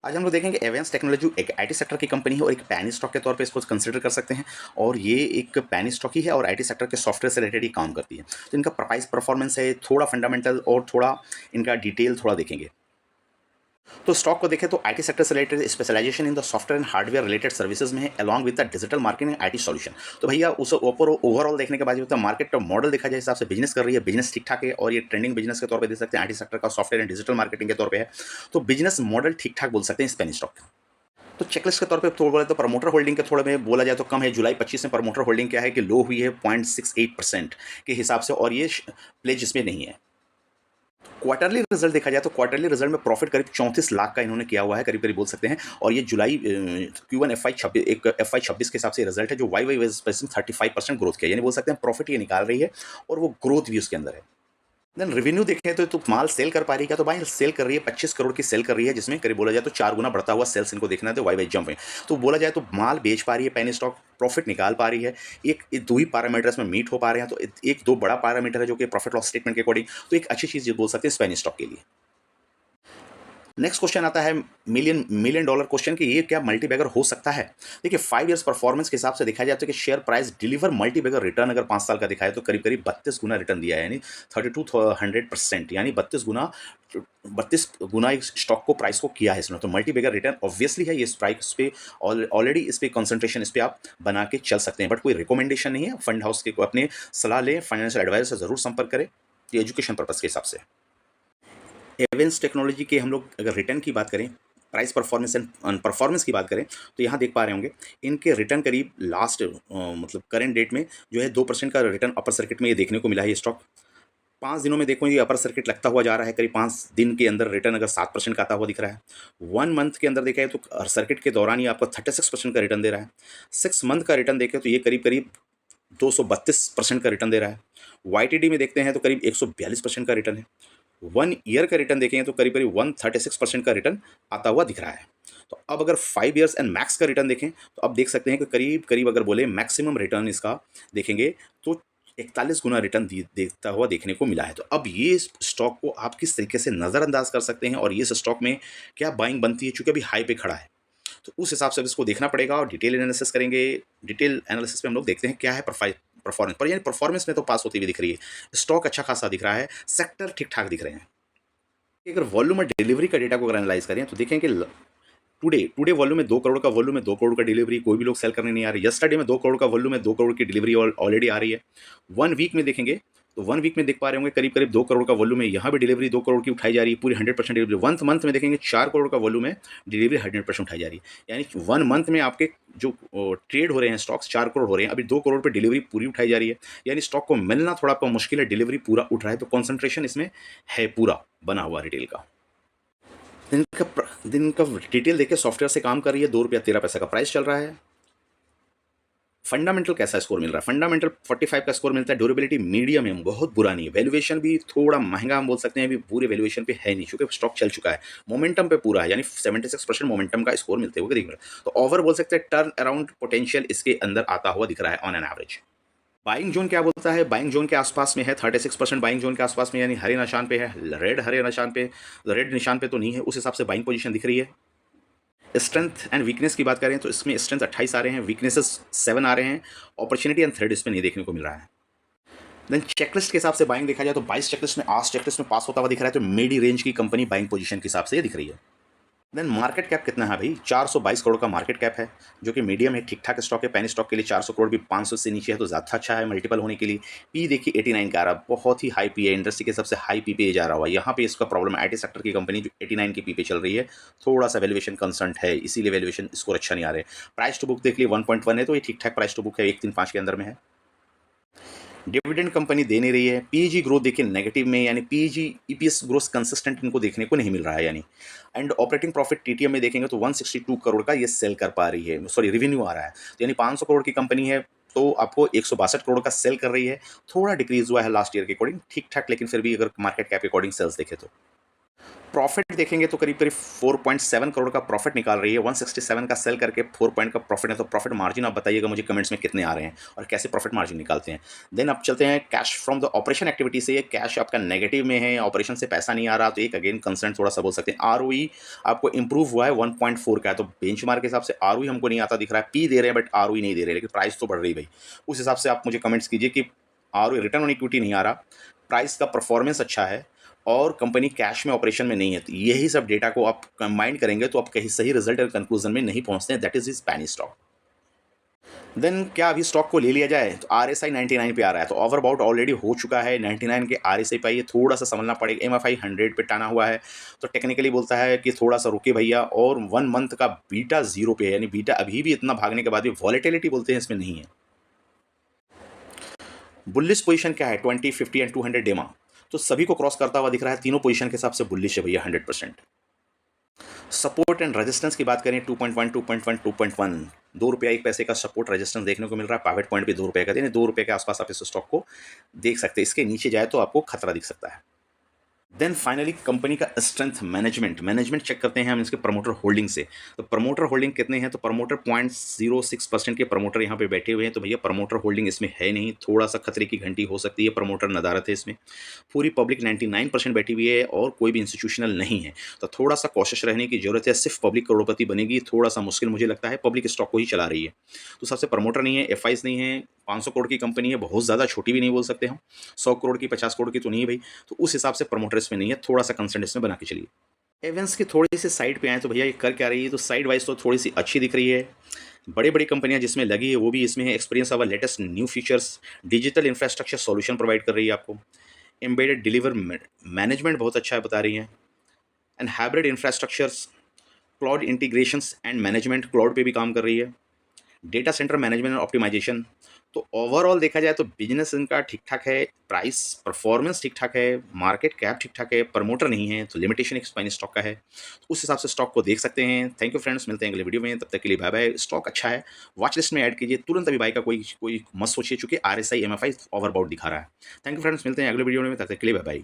आज हम लोग देखेंगे एवेंस टेक्नोलॉजी एक आईटी सेक्टर की कंपनी है और एक पैनी स्टॉक के तौर पे इसको कंसिडर कर सकते हैं। और ये एक पैनी स्टॉक ही है और आईटी सेक्टर के सॉफ्टवेयर से रिलेटेड ही काम करती है। तो इनका प्राइस परफॉर्मेंस है, थोड़ा फंडामेंटल और थोड़ा इनका डिटेल थोड़ा देखेंगे। तो स्टॉक को देखें तो आईटी सेक्टर से related specialization in the software and hardware related services में है along with the digital marketing and IT solution. तो भैया उस ऊपर ओवरऑल देखने के बाद जो मार्केट का मॉडल देखा जाए हिसाब से बिजनेस कर रही है, बिजनेस ठीक ठाक है और ये ट्रेंडिंग बिजनेस के तौर पे देख सकते हैं। आईटी सेक्टर का सॉफ्टवेयर एंड डिजिटल मार्केटिंग के तौर पे है, तो बिजनेस मॉडल ठीक ठाक बोल सकते हैं स्पेनी स्टॉक का। तो चेकलिस्ट के तौर पे तो बोले तो प्रमोटर होल्डिंग के थोड़े में बोला जाए तो कम है। जुलाई 25 में प्रमोटर होल्डिंग क्या है कि लो हुई है 0.68% के हिसाब से और ये प्लेज इसमें नहीं है। क्वार्टरली रिजल्ट देखा जाए तो क्वार्टरली रिजल्ट में प्रॉफिट करीब 34 लाख का इन्होंने किया हुआ है, करीब करीब बोल सकते हैं। और ये जुलाई Q1 FY26 के हिसाब से रिजल्ट है जो वाई वाई 35% ग्रोथ किया, यानी बोल सकते हैं प्रॉफिट ये निकाल रही है और वो ग्रोथ भी उसके अंदर है। देन रेवेन्यू देखें तो माल सेल कर पा रही है क्या, तो भाई सेल कर रही है 25 करोड़ की सेल कर रही है, जिसमें करीब बोला जाए तो 4 गुना बढ़ता हुआ सेल्स इनको देखना है। तो वाई वाई जंप है, तो बोला जाए तो माल बेच पा रही है पेनी स्टॉक, प्रॉफिट निकाल पा रही है। एक दो ही पैरामीटर्स में मीट हो पा रहे हैं, तो एक दो बड़ा पैरामीटर है जो कि प्रॉफिट लॉस स्टेटमेंट के अकॉर्डिंग तो एक अच्छी चीज़ बोल सकते हैं पेनी स्टॉक के लिए। नेक्स्ट क्वेश्चन आता है मिलियन डॉलर क्वेश्चन कि ये क्या मल्टीबैगर हो सकता है। देखिए 5 इयर्स परफॉर्मेंस के हिसाब से देखा जाए तो कि share price deliver multibagger return अगर 5 साल का दिखाए तो करीब करीब 32 गुना रिटर्न दिया है, यानी 3200%, यानी 32 गुना एक स्टॉक को प्राइस को किया है इसने। तो मल्टीबैगर रिटर्न ऑब्वियसली है, ये इस प्राइस पे ऑलरेडी इस पे कंसंट्रेशन इस पे आप बना के चल सकते हैं, बट कोई रिकमेंडेशन नहीं है। फंड हाउस के को अपने सलाह लें, फाइनेंशियल एडवाइजर से जरूर संपर्क करें एजुकेशन पर्पज के हिसाब से। एवेंस टेक्नोलॉजी के हम लोग अगर रिटर्न की बात करें, प्राइस परफॉर्मेंस एंड परफॉर्मेंस की बात करें, तो यहाँ देख पा रहे होंगे इनके रिटर्न करीब लास्ट मतलब करंट डेट में जो है 2% का रिटर्न अपर सर्किट में ये देखने को मिला है। ये स्टॉक 5 दिनों में देखो ये अपर सर्किट लगता हुआ जा रहा है, करीब 5 दिन के अंदर रिटर्न अगर 7% का आता हुआ दिख रहा है। 1 मंथ के अंदर देखा है तो सर्किट के दौरान ये आपको 36% का रिटर्न दे रहा है। 6 मंथ का रिटर्न देखें तो ये करीब करीब 232% का रिटर्न दे रहा है। YTD में देखते हैं तो करीब 142% का रिटर्न है। 1 ईयर का रिटर्न देखेंगे तो करीब करीब 136% का रिटर्न आता हुआ दिख रहा है। तो अब अगर 5 इयर्स एंड मैक्स का रिटर्न देखें तो अब देख सकते हैं कि करीब करीब अगर बोले मैक्सिमम रिटर्न इसका देखेंगे तो 41 गुना रिटर्न देखता हुआ देखने को मिला है। तो अब ये स्टॉक को आप किस तरीके से नज़रअंदाज कर सकते हैं और ये स्टॉक में क्या बाइंग बनती है, चूंकि अभी हाई पे खड़ा है तो उस हिसाब से अब इसको देखना पड़ेगा और डिटेल एनालिसिस करेंगे। डिटेल एनालिसिस में हम लोग देखते हैं क्या है परफॉर्मेंस पर, यानी परफॉर्मेंस में तो पास होती हुई दिख रही है, स्टॉक अच्छा खासा दिख रहा है, सेक्टर ठीक ठाक दिख रहे हैं। अगर वॉल्यूम और डिलीवरी का डेटा को अगर एनालाइज करें तो देखें कि टुडे टुडे वॉल्यूम में 2 करोड़ का वॉल्यूम है, 2 करोड़ का डिलीवरी, कोई भी लोग सेल करने नहीं आ रहे। यस्टरडे में 2 करोड़ का वॉल्यूम है, 2 करोड़ की डिलीवरी ऑलरेडी आ रही है। 1 वीक में देखेंगे तो 1 वीक में देख पा रहे होंगे करीब करीब 2 करोड़ का वॉल्यूम है, यहाँ भी डिलीवरी 2 करोड़ की उठाई जा रही है, पूरी 100% डिलीवरी। 1 मंथ में देखेंगे 4 करोड़ का वॉल्यूम है, डिलीवरी 100% उठाई जा रही है, यानी 1 मंथ में आपके जो ट्रेड हो रहे हैं स्टॉक्स 4 करोड़ हो रहे हैं, अभी 2 करोड़ पर डिलीवरी पूरी उठाई जा रही है, यानी स्टॉक को मिलना थोड़ा आपका मुश्किल है, डिलीवरी पूरा उठ रहा है। तो कॉन्सेंट्रेशन इसमें है पूरा बना हुआ रिटेल का। दिन का डिटेल देखिए, सॉफ्टवेयर से काम कर रही है, ₹2.13 का प्राइस चल रहा है। फंडामेंटल कैसा स्कोर मिल रहा है, फंडामेंटल 45 का स्कोर मिलता है। ड्यूरेबिलिटी मीडियम है, बहुत बुरा नहीं है। वैल्यूएशन भी थोड़ा महंगा हम बोल सकते हैं, अभी पूरे वैल्यूएशन पे है नहीं क्योंकि स्टॉक चल चुका है। मोमेंटम पे पूरा है, यानी 76% मोमेंटम का स्कोर मिलते हुए दिख रहा है। तो ओवर बोल सकते हैं टर्न अराउंड पोटेंशियल इसके अंदर आता हुआ दिख रहा है on an average. Buying zone क्या बोलता है, बाइंग जोन के आसपास में है, 36% बाइंग जोन के आसपास में, यानी हरे निशान पे है, हरे निशान पे, रेड निशान पे तो नहीं है, उस हिसाब से बाइंग पोजीशन दिख रही है। स्ट्रेंथ एंड वीकनेस की बात करें तो इसमें स्ट्रेंथ 28 आ रहे हैं, वीकनेसेस 7 आ रहे हैं, अपॉर्चुनिटी एंड थ्रेड इसमें नहीं देखने को मिल रहा है। देन चेकलिस्ट के हिसाब से बाइंग देखा जाए तो 22 चेकलिस्ट में 8 चेकलिस्ट में पास होता हुआ दिख रहा है, तो मिड रेंज की कंपनी बाइंग पोजीशन के हिसाब से ये दिख रही है। देन मार्केट कैप कितना है भाई, 422 करोड़ का मार्केट कैप है, जो कि मीडियम है, ठीक ठाक स्टॉक है। पेनी स्टॉक के लिए 400 करोड़ भी 500 से नीचे है तो ज़्यादा अच्छा है मल्टीपल होने के लिए। पी देखिए 89 का आ रहा, बहुत ही हाई पी है, इंडस्ट्री के सबसे हाई पी पे जा रहा हुआ। यहाँ पे इसका प्रॉब्लम है, आईटी सेक्टर की कंपनी जो 89 की पी पे चल रही है, थोड़ा सा वैल्यूएशन कंसर्न है, इसीलिए वैल्यूएशन स्कोर अच्छा नहीं आ रहा है। प्राइस टू बुक देख लिए 1.1 है, तो ये ठीक ठाक प्राइस टू बुक है, 135 के अंदर में है। डिविडेंड कंपनी दे नहीं रही है। पीजी ग्रोथ देखिए नेगेटिव में, यानी पीजी ईपीएस ग्रोथ कंसिस्टेंट इनको देखने को नहीं मिल रहा है, यानी एंड ऑपरेटिंग प्रॉफिट टीटीएम में देखेंगे तो 162 करोड़ का ये सेल कर पा रही है, सॉरी रिवेन्यू आ रहा है, तो यानी 500 करोड़ की कंपनी है तो आपको 162 करोड़ का सेल कर रही है। थोड़ा डिक्रीज हुआ है लास्ट ईयर के अकॉर्डिंग, ठीक ठाक, लेकिन फिर भी अगर मार्केट कैप के अकॉर्डिंग सेल्स देखे तो प्रॉफिट देखेंगे तो करीब-करीब 4.7 करोड़ का प्रॉफिट निकाल रही है, 167 का सेल करके 4 पॉइंट का प्रॉफिट है, तो प्रॉफिट मार्जिन आप बताइएगा मुझे कमेंट्स में कितने आ रहे हैं और कैसे प्रॉफिट मार्जिन निकालते हैं। देन अब चलते हैं cash from the operation activity से, ये कैश आपका नेगेटिव में है, ऑपरेशन से पैसा नहीं आ रहा, तो एक अगेन कंसर्न थोड़ा-सा बोल सकते हैं। आरओई आपको इंप्रूव हुआ है 1.4 का है, तो बेंचमार्क के हिसाब से आरओई हमको नहीं आता दिख रहा है, पी दे रहे हैं बट आरओई नहीं दे रहे, लेकिन प्राइस तो बढ़ रही है भाई। उस हिसाब से आप मुझे कमेंट्स कीजिए कि आरओई रिटर्न ऑन इक्विटी नहीं आ रहा, प्राइस का परफॉर्मेंस अच्छा है और कंपनी कैश में ऑपरेशन में नहीं है। तो यही सब डेटा को आप कंबाइन करेंगे तो आप कहीं सही रिजल्ट और कंक्लूजन में नहीं पहुंचते हैं। दैट इज इज पैनी स्टॉक। देन क्या अभी स्टॉक को ले लिया जाए, तो आर एस आई 99 पे आ रहा है, तो ओवरबाउट ऑलरेडी हो चुका है 99 के आर एस आई पे, ये थोड़ा सा समझना पड़ेगा। एम एफ आई 100 पे टाना हुआ है, तो टेक्निकली बोलता है कि थोड़ा सा रुके भैया, और 1 मंथ का बीटा जीरो पे है, यानी बीटा अभी भी इतना भागने के बाद भी वॉलेटिलिटी बोलते हैं इसमें नहीं है। बुलिश पोजीशन क्या है 20, 50 एंड 200 डेमा, तो सभी को क्रॉस करता हुआ दिख रहा है, तीनों पोजीशन के हिसाब से बुलिश है भैया 100%। सपोर्ट एंड रेजिस्टेंस की बात करें 2.1, 2.1, 2.1, ₹2 1 पैसे का सपोर्ट रेजिस्टेंस देखने को मिल रहा है। पिवट पॉइंट भी ₹2 का, यानी ₹2 के आसपास आप इस स्टॉक को देख सकते हैं। इसके नीचे जाए तो आपको खतरा दिख सकता है। देन फाइनली कंपनी का स्ट्रेंथ मैनेजमेंट चेक करते हैं हम इसके प्रमोटर होल्डिंग से। तो प्रमोटर होल्डिंग कितने हैं, तो प्रमोटर 0.06% के प्रमोटर यहाँ पे बैठे हुए हैं, तो भैया प्रमोटर होल्डिंग इसमें है नहीं, थोड़ा सा खतरे की घंटी हो सकती है, प्रमोटर नदारत है इसमें। पूरी पब्लिक 99% बैठी हुई है और कोई भी इंस्टीट्यूशनल नहीं है, तो थोड़ा सा कॉशियस रहने की जरूरत है। सिर्फ पब्लिक करोड़पति बनेगी थोड़ा सा मुश्किल मुझे लगता है, पब्लिक स्टॉक को ही चला रही है। तो सबसे प्रमोटर नहीं है, एफ नहीं है, 500 करोड़ की कंपनी है, बहुत ज़्यादा छोटी भी नहीं बोल सकते हम, 100 करोड़ की 50 करोड़ की तो नहीं है भाई, तो उस हिसाब से प्रमोटर इसमें नहीं है, थोड़ा सा कंसर्न इसमें बना के चलिए। एवेंस की थोड़ी सी साइड पे आए तो भैया ये कर क्या रही है, तो साइड वाइज तो थोड़ी सी अच्छी दिख रही है। बड़ी बड़ी कंपनियां जिसमें लगी है वो भी इसमें है। Experience of latest new features, digital infrastructure solution provide कर रही है आपको, एम्बेडेड डिलीवर मैनेजमेंट बहुत अच्छा है बता रही है, and hybrid infrastructures, cloud integrations and management, cloud पे भी काम कर रही है, डेटा सेंटर मैनेजमेंट और ऑप्टिमाइजेशन। तो ओवरऑल देखा जाए तो बिजनेस इनका ठीक ठाक है, प्राइस परफॉर्मेंस ठीक ठाक है, मार्केट कैप ठीक ठाक है, प्रमोटर नहीं है, तो लिमिटेशन एक स्पाइन स्टॉक का है, तो उस हिसाब से स्टॉक को देख सकते हैं। थैंक यू फ्रेंड्स, मिलते हैं अगले वीडियो में, तब तक के लिए बाय बाय। स्टॉक अच्छा है, वॉच लिस्ट में ऐड कीजिए, तुरंत अभी बाय का कोई कोई मत सोचिए, चूंकि R S I am F I overbought दिखा रहा है। थैंक यू फ्रेंड्स, मिलते हैं अगले वीडियो में, तब तक के लिए बाय बाय।